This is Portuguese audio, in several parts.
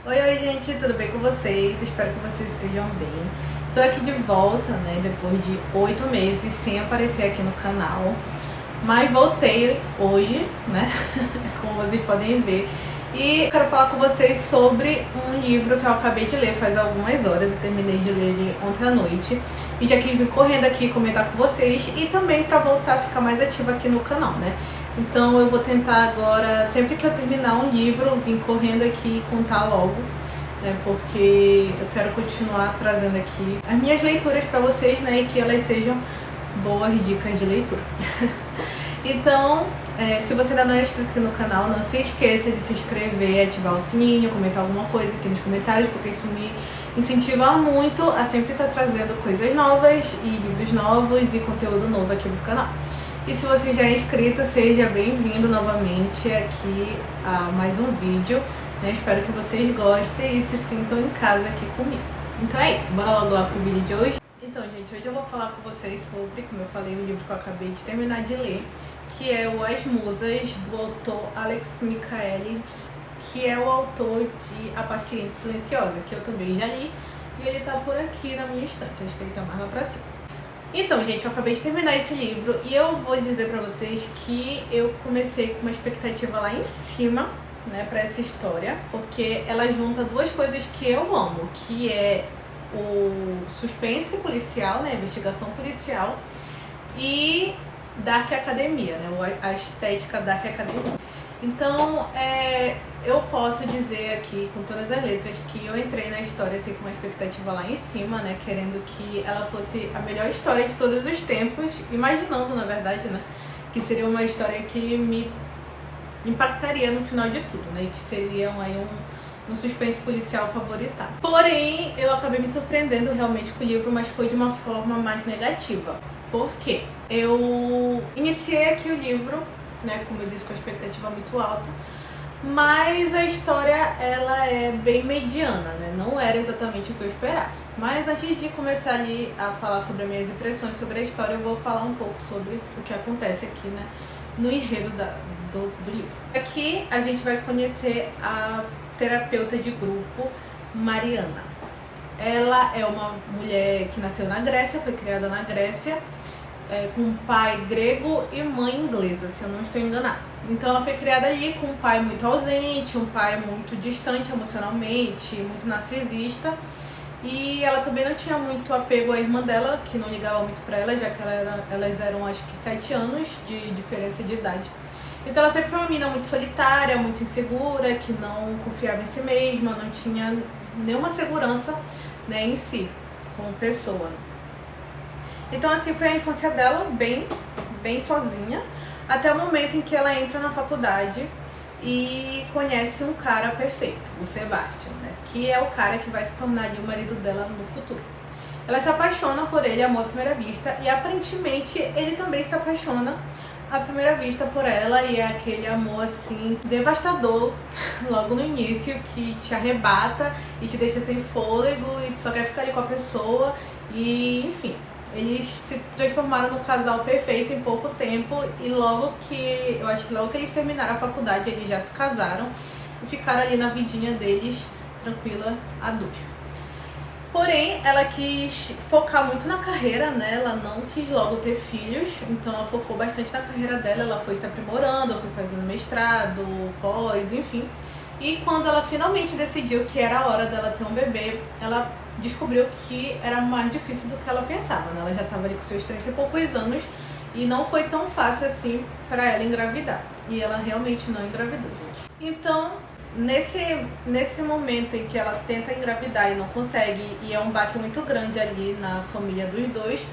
Oi, gente, tudo bem com vocês? Espero que vocês estejam bem. Tô aqui de volta, né, depois de 8 meses sem aparecer aqui no canal. Mas voltei hoje, né, como vocês podem ver. E eu quero falar com vocês sobre um livro que eu acabei de ler faz algumas horas. Eu terminei de ler ele ontem à noite. E já quis vir correndo aqui comentar com vocês. E também pra voltar a ficar mais ativa aqui no canal, né. Então eu vou tentar agora, sempre que eu terminar um livro, vir correndo aqui e contar logo, né, porque eu quero continuar trazendo aqui as minhas leituras pra vocês, né, e que elas sejam boas dicas de leitura. Então, se você ainda não é inscrito aqui no canal, não se esqueça de se inscrever, ativar o sininho, comentar alguma coisa aqui nos comentários, porque isso me incentiva muito a sempre estar trazendo coisas novas e livros novos e conteúdo novo aqui no canal. E se você já é inscrito, seja bem-vindo novamente aqui a mais um vídeo, né? Espero que vocês gostem e se sintam em casa aqui comigo. Então é isso, bora logo lá pro vídeo de hoje. Então, gente, hoje eu vou falar com vocês sobre, como eu falei, o livro que eu acabei de terminar de ler, que é o As Musas, do autor Alex Michaelides, que é o autor de A Paciente Silenciosa, que eu também já li, e ele tá por aqui na minha estante, acho que ele tá mais lá pra cima. Então, gente, eu acabei de terminar esse livro e eu vou dizer pra vocês que eu comecei com uma expectativa lá em cima, né, pra essa história, porque ela junta duas coisas que eu amo, que é o suspense policial, né, a investigação policial, e Dark Academia, né, a estética Dark Academia. Então, eu posso dizer aqui, com todas as letras, que eu entrei na história assim, com uma expectativa lá em cima, né, querendo que ela fosse a melhor história de todos os tempos, imaginando, na verdade, né, que seria uma história que me impactaria no final de tudo, né, e que seria aí um suspense policial favoritado. Porém, eu acabei me surpreendendo realmente com o livro, mas foi de uma forma mais negativa. Por quê? Eu iniciei aqui o livro, né, como eu disse, com a expectativa muito alta, mas a história, ela é bem mediana, né, não era exatamente o que eu esperava. Mas antes de começar ali a falar sobre as minhas impressões sobre a história, eu vou falar um pouco sobre o que acontece aqui, né, no enredo do livro. Aqui a gente vai conhecer a terapeuta de grupo Mariana. Ela é uma mulher que nasceu na Grécia, foi criada na Grécia, com um pai grego e mãe inglesa, se eu não estou enganada. Então ela foi criada ali com um pai muito ausente, um pai muito distante emocionalmente, muito narcisista. E ela também não tinha muito apego à irmã dela, que não ligava muito pra ela, já que elas eram acho que 7 anos de diferença de idade. Então ela sempre foi uma menina muito solitária, muito insegura, que não confiava em si mesma, não tinha nenhuma segurança, né, em si, como pessoa. Então assim foi a infância dela, bem sozinha, até o momento em que ela entra na faculdade e conhece um cara perfeito, o Sebastian, né, que é o cara que vai se tornar ali o marido dela no futuro. Ela se apaixona por ele, amor à primeira vista, e aparentemente ele também se apaixona à primeira vista por ela, e é aquele amor assim devastador logo no início, que te arrebata e te deixa sem fôlego e só quer ficar ali com a pessoa. E enfim, eles se transformaram no casal perfeito em pouco tempo, e logo que eles terminaram a faculdade, eles já se casaram e ficaram ali na vidinha deles, tranquila, a dois. Porém, ela quis focar muito na carreira, né? Ela não quis logo ter filhos, então ela focou bastante na carreira dela. Ela foi se aprimorando, foi fazendo mestrado, pós, enfim. E quando ela finalmente decidiu que era a hora dela ter um bebê, ela descobriu que era mais difícil do que ela pensava, né? Ela já estava ali com seus 30 e poucos anos e não foi tão fácil assim para ela engravidar. E ela realmente não engravidou, gente. Então, nesse momento em que ela tenta engravidar e não consegue, e é um baque muito grande ali na família dos dois,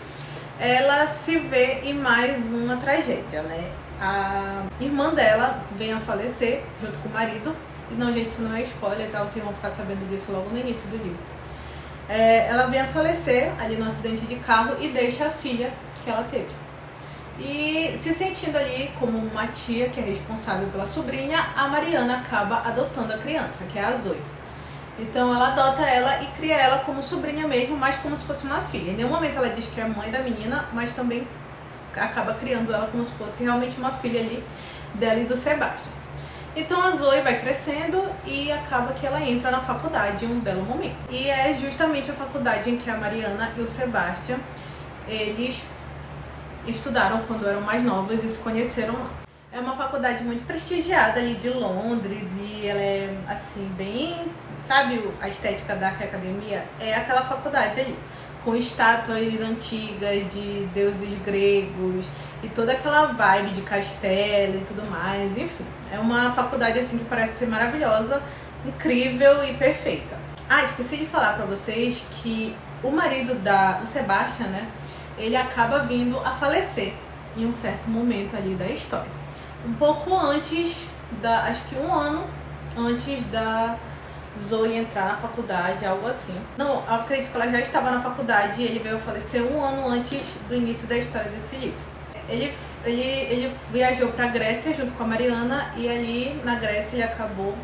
ela se vê em mais uma tragédia, né? A irmã dela vem a falecer junto com o marido. E não, gente, isso não é spoiler, tá? Vocês vão ficar sabendo disso logo no início do livro. Ela vem a falecer ali no acidente de carro e deixa a filha que ela teve. E se sentindo ali como uma tia que é responsável pela sobrinha, a Mariana acaba adotando a criança, que é a Zoe. Então ela adota ela e cria ela como sobrinha mesmo, mas como se fosse uma filha. Em nenhum momento ela diz que é mãe da menina, mas também acaba criando ela como se fosse realmente uma filha ali dela e do Sebastian. Então a Zoe vai crescendo e acaba que ela entra na faculdade em um belo momento. E é justamente a faculdade em que a Mariana e o Sebastian, eles estudaram quando eram mais novos e se conheceram lá. É uma faculdade muito prestigiada ali de Londres e ela é assim bem, sabe, a estética da academia é aquela faculdade ali, com estátuas antigas de deuses gregos e toda aquela vibe de castelo e tudo mais, enfim. É uma faculdade assim que parece ser maravilhosa, incrível e perfeita. Ah, esqueci de falar pra vocês que o marido o Sebastian, né, ele acaba vindo a falecer em um certo momento ali da história. Um pouco antes acho que um ano antes da Zoe entrar na faculdade, algo assim. Não, eu acredito que ela já estava na faculdade e ele veio a falecer um ano antes do início da história desse livro. Ele viajou para a Grécia junto com a Mariana e ali na Grécia ele acabou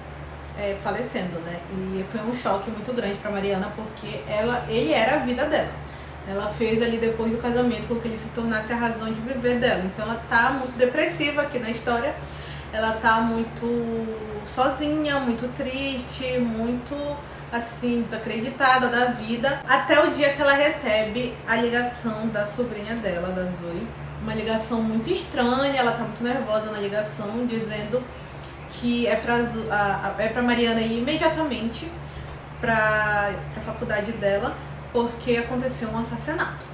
falecendo, né? E foi um choque muito grande para Mariana porque ele era a vida dela. Ela fez ali depois do casamento com que ele se tornasse a razão de viver dela. Então ela tá muito depressiva aqui na história. Ela tá muito sozinha, muito triste, muito assim, desacreditada da vida. Até o dia que ela recebe a ligação da sobrinha dela, da Zoe. Uma ligação muito estranha, ela tá muito nervosa na ligação, dizendo que é pra Mariana ir imediatamente pra faculdade dela, porque aconteceu um assassinato.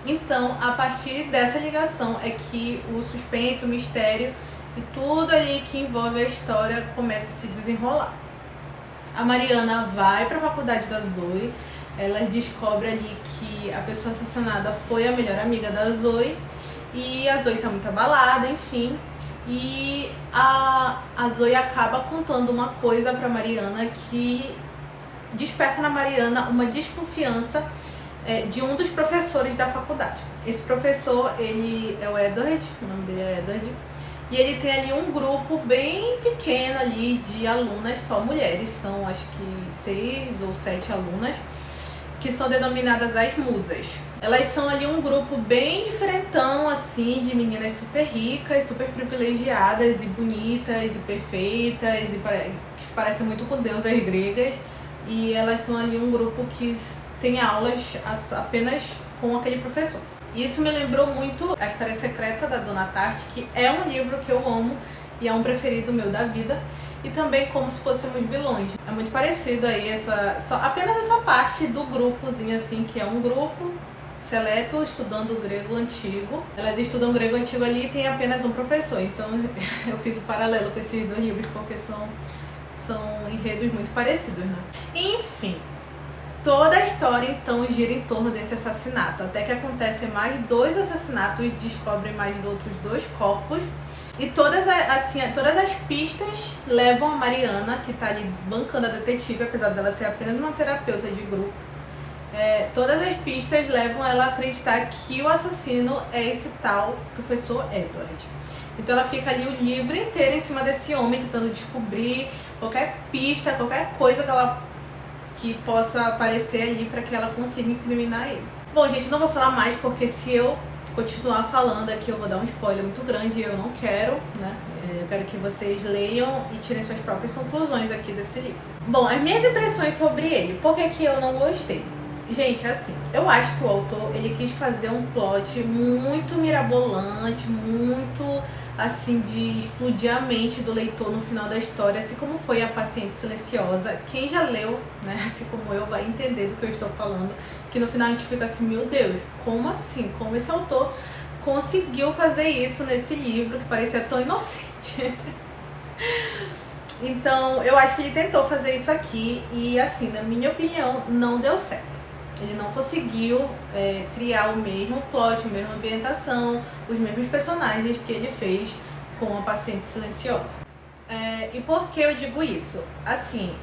Então, a partir dessa ligação é que o suspense, o mistério e tudo ali que envolve a história começa a se desenrolar. A Mariana vai para a faculdade da Zoe, ela descobre ali que a pessoa assassinada foi a melhor amiga da Zoe e a Zoe tá muito abalada, enfim. E a Zoe acaba contando uma coisa para Mariana que desperta na Mariana uma desconfiança de um dos professores da faculdade. Esse professor, ele é o Edward, o nome dele é Edward, e ele tem ali um grupo bem pequeno ali de alunas, só mulheres, são acho que 6 ou 7 alunas, que são denominadas as musas. Elas são ali um grupo bem diferentão, assim, de meninas super ricas, super privilegiadas e bonitas e perfeitas, e que se parecem muito com deusas gregas. E elas são ali um grupo que tem aulas apenas com aquele professor. E isso me lembrou muito A História Secreta, da Dona Tartt, que é um livro que eu amo e é um preferido meu da vida. E também Como Se Fôssemos Vilões. É muito parecido aí, apenas essa parte do grupozinho, assim, que é um grupo seleto estudando grego antigo. Elas estudam grego antigo ali e tem apenas um professor. Então eu fiz o paralelo com esses dois livros porque são enredos muito parecidos, né? Enfim, toda a história então gira em torno desse assassinato, até que acontecem mais 2 assassinatos, descobrem mais outros 2 corpos e todas as pistas levam a Mariana, que tá ali bancando a detetive, apesar dela ser apenas uma terapeuta de grupo, todas as pistas levam ela a acreditar que o assassino é esse tal professor Edward. Então ela fica ali o livro inteiro em cima desse homem, tentando descobrir qualquer pista, qualquer coisa que possa aparecer ali para que ela consiga incriminar ele. Bom, gente, não vou falar mais porque se eu continuar falando aqui eu vou dar um spoiler muito grande e eu não quero, né? Eu quero que vocês leiam e tirem suas próprias conclusões aqui desse livro. Bom, as minhas impressões sobre ele, por que eu não gostei? Gente, assim, eu acho que o autor, ele quis fazer um plot muito mirabolante, muito, assim, de explodir a mente do leitor no final da história, assim como foi A Paciente Silenciosa. Quem já leu, né, assim como eu, vai entender do que eu estou falando, que no final a gente fica assim, meu Deus, como assim? Como esse autor conseguiu fazer isso nesse livro que parecia tão inocente? Então, eu acho que ele tentou fazer isso aqui e, assim, na minha opinião, não deu certo. Ele não conseguiu criar o mesmo plot, a mesma ambientação, os mesmos personagens que ele fez com A Paciente Silenciosa. E por que eu digo isso? Assim,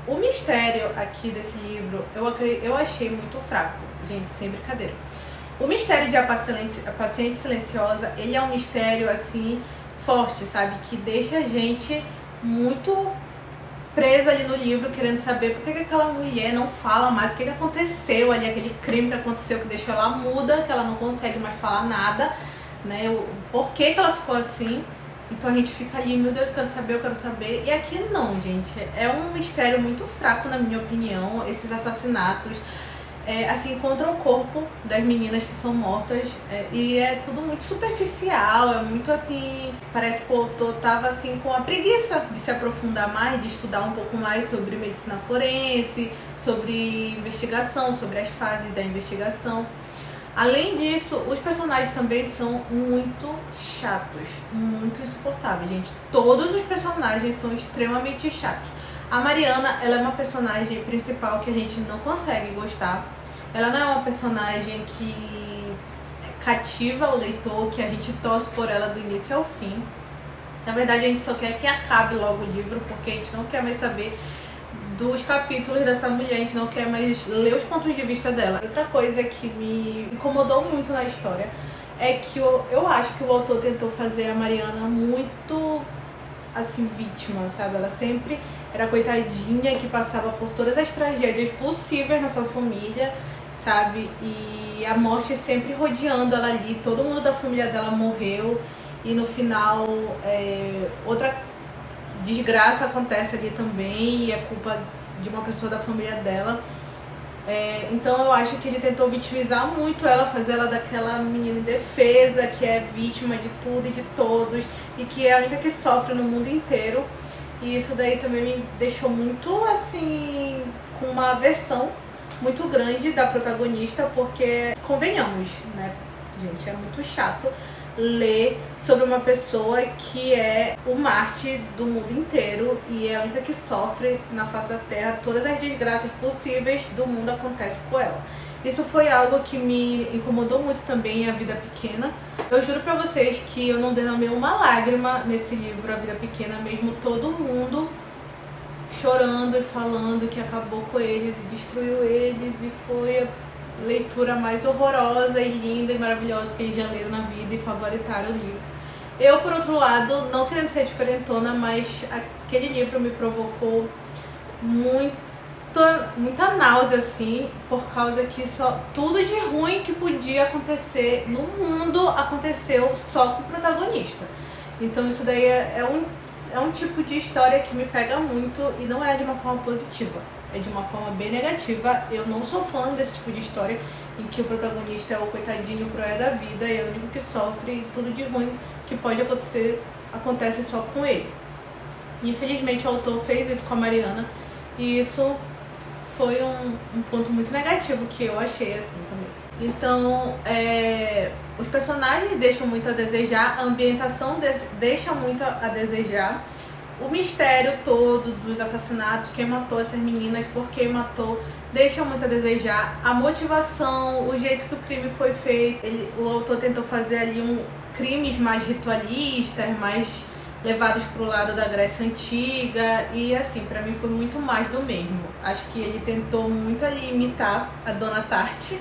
o mistério aqui desse livro eu achei muito fraco, gente, sem brincadeira. O mistério de A Paciente Silenciosa, ele é um mistério, assim, forte, sabe? Que deixa a gente muito preso ali no livro, querendo saber por que aquela mulher não fala mais, o que aconteceu ali, aquele crime que aconteceu que deixou ela muda, que ela não consegue mais falar nada, né? Por que ela ficou assim? Então a gente fica ali, meu Deus, eu quero saber. E aqui não, gente. É um mistério muito fraco, na minha opinião, esses assassinatos. Assim, encontram o corpo das meninas que são mortas e é tudo muito superficial, é muito assim, parece que o autor tava assim com a preguiça de se aprofundar mais, de estudar um pouco mais sobre medicina forense, sobre investigação, sobre as fases da investigação. Além disso, os personagens também são muito chatos, muito insuportáveis, gente. Todos os personagens são extremamente chatos. A Mariana, ela é uma personagem principal que a gente não consegue gostar. Ela não é uma personagem que cativa o leitor, que a gente torce por ela do início ao fim. Na verdade, a gente só quer que acabe logo o livro, porque a gente não quer mais saber dos capítulos dessa mulher, a gente não quer mais ler os pontos de vista dela. Outra coisa que me incomodou muito na história é que eu acho que o autor tentou fazer a Mariana muito, assim, vítima, sabe? Ela sempre era coitadinha que passava por todas as tragédias possíveis na sua família, sabe? E a morte sempre rodeando ela ali, todo mundo da família dela morreu e no final outra desgraça acontece ali também e é culpa de uma pessoa da família dela. Então eu acho que ele tentou vitimizar muito ela, fazer ela daquela menina indefesa que é vítima de tudo e de todos e que é a única que sofre no mundo inteiro. E isso daí também me deixou muito assim, com uma aversão muito grande da protagonista, porque convenhamos, né, gente, é muito chato ler sobre uma pessoa que é o mártir do mundo inteiro e é a única que sofre na face da terra. Todas as desgraças possíveis do mundo acontecem com ela. Isso foi algo que me incomodou muito também em A Vida Pequena. Eu juro pra vocês que eu não derramei uma lágrima nesse livro, A Vida Pequena, mesmo todo mundo chorando e falando que acabou com eles e destruiu eles e foi a leitura mais horrorosa e linda e maravilhosa que eles já leram na vida e favoritaram o livro. Eu, por outro lado, não querendo ser diferentona, mas aquele livro me provocou muita náusea, assim, por causa que tudo de ruim que podia acontecer no mundo aconteceu só com o protagonista. Então isso daí é um tipo de história que me pega muito e não é de uma forma positiva, é de uma forma bem negativa. Eu não sou fã desse tipo de história em que o protagonista é o coitadinho cruel da vida e é o único que sofre e tudo de ruim que pode acontecer acontece só com ele. Infelizmente o autor fez isso com a Mariana e isso foi um ponto muito negativo que eu achei assim também. Então, os personagens deixam muito a desejar, a ambientação deixa muito a desejar, o mistério todo dos assassinatos, quem matou essas meninas, por que matou, deixa muito a desejar, a motivação, o jeito que o crime foi feito. O autor tentou fazer ali crimes mais ritualistas, mais levados para o lado da Grécia Antiga e assim, pra mim foi muito mais do mesmo. Acho que ele tentou muito ali imitar a Dona Tartt.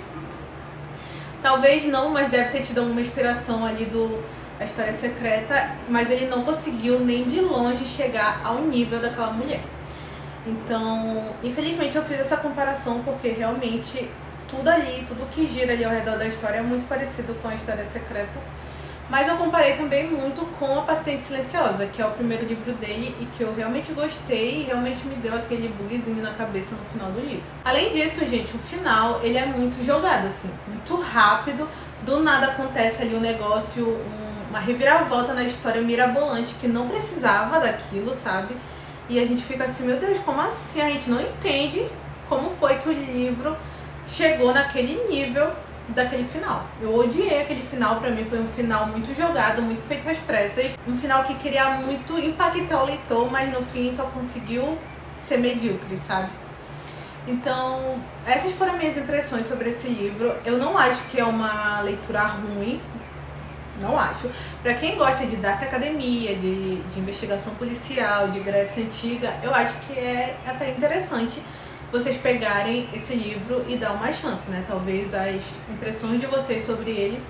Talvez não, mas deve ter tido alguma inspiração ali da História Secreta, mas ele não conseguiu nem de longe chegar ao nível daquela mulher. Então, infelizmente eu fiz essa comparação porque realmente tudo ali, tudo que gira ali ao redor da história é muito parecido com a História Secreta. Mas eu comparei também muito com A Paciente Silenciosa, que é o primeiro livro dele e que eu realmente gostei e realmente me deu aquele bugzinho na cabeça no final do livro. Além disso, gente, o final, ele é muito jogado, assim, muito rápido. Do nada acontece ali um negócio, uma reviravolta na história mirabolante que não precisava daquilo, sabe? E a gente fica assim, meu Deus, como assim? A gente não entende como foi que o livro chegou naquele nível daquele final. Eu odiei aquele final, pra mim foi um final muito jogado, muito feito às pressas, um final que queria muito impactar o leitor, mas no fim só conseguiu ser medíocre, sabe? Então, essas foram minhas impressões sobre esse livro. Eu não acho que é uma leitura ruim, não acho. Pra quem gosta de Dark Academia, de investigação policial, de Grécia Antiga, eu acho que é até interessante vocês pegarem esse livro e dar uma chance, né? Talvez as impressões de vocês sobre ele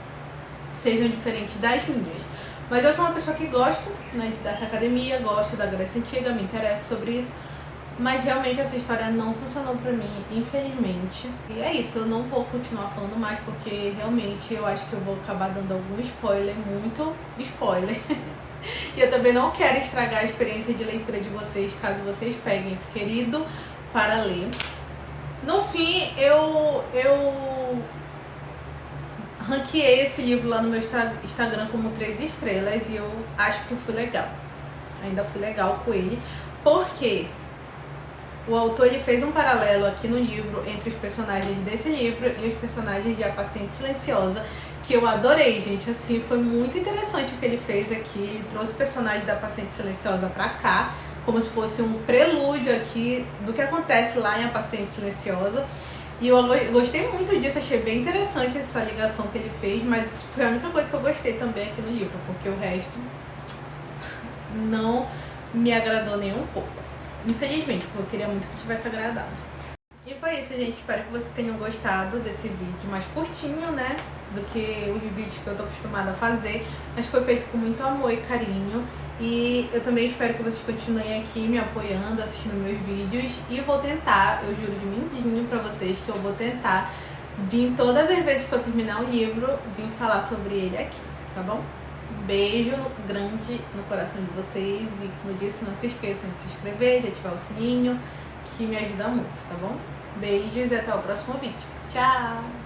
sejam diferentes das minhas. Mas eu sou uma pessoa que gosta, né, de Dark Academia, gosto da Grécia Antiga, me interesso sobre isso. Mas realmente essa história não funcionou pra mim, infelizmente. E é isso, eu não vou continuar falando mais porque realmente eu acho que eu vou acabar dando algum spoiler, muito spoiler. E eu também não quero estragar a experiência de leitura de vocês, caso vocês peguem esse querido para ler. No fim, eu ranqueei esse livro lá no meu Instagram como 3 estrelas e eu acho que eu fui legal. Ainda fui legal com ele, porque o autor ele fez um paralelo aqui no livro entre os personagens desse livro e os personagens de A Paciente Silenciosa, que eu adorei, gente. Assim, foi muito interessante o que ele fez aqui. Ele trouxe o personagem da Paciente Silenciosa pra cá, como se fosse um prelúdio aqui do que acontece lá em A Paciente Silenciosa. E eu gostei muito disso, achei bem interessante essa ligação que ele fez, mas foi a única coisa que eu gostei também aqui no livro, porque o resto não me agradou nem um pouco. Infelizmente, porque eu queria muito que tivesse agradado. E foi isso, gente. Espero que vocês tenham gostado desse vídeo mais curtinho, né? Do que os vídeos que eu tô acostumada a fazer. Mas foi feito com muito amor e carinho. E eu também espero que vocês continuem aqui me apoiando, assistindo meus vídeos. E eu vou tentar, eu juro de mindinho pra vocês, que eu vou tentar vir todas as vezes que eu terminar o livro, vir falar sobre ele aqui, tá bom? Beijo grande no coração de vocês e, como eu disse, não se esqueçam de se inscrever, de ativar o sininho, que me ajuda muito, tá bom? Beijos e até o próximo vídeo. Tchau!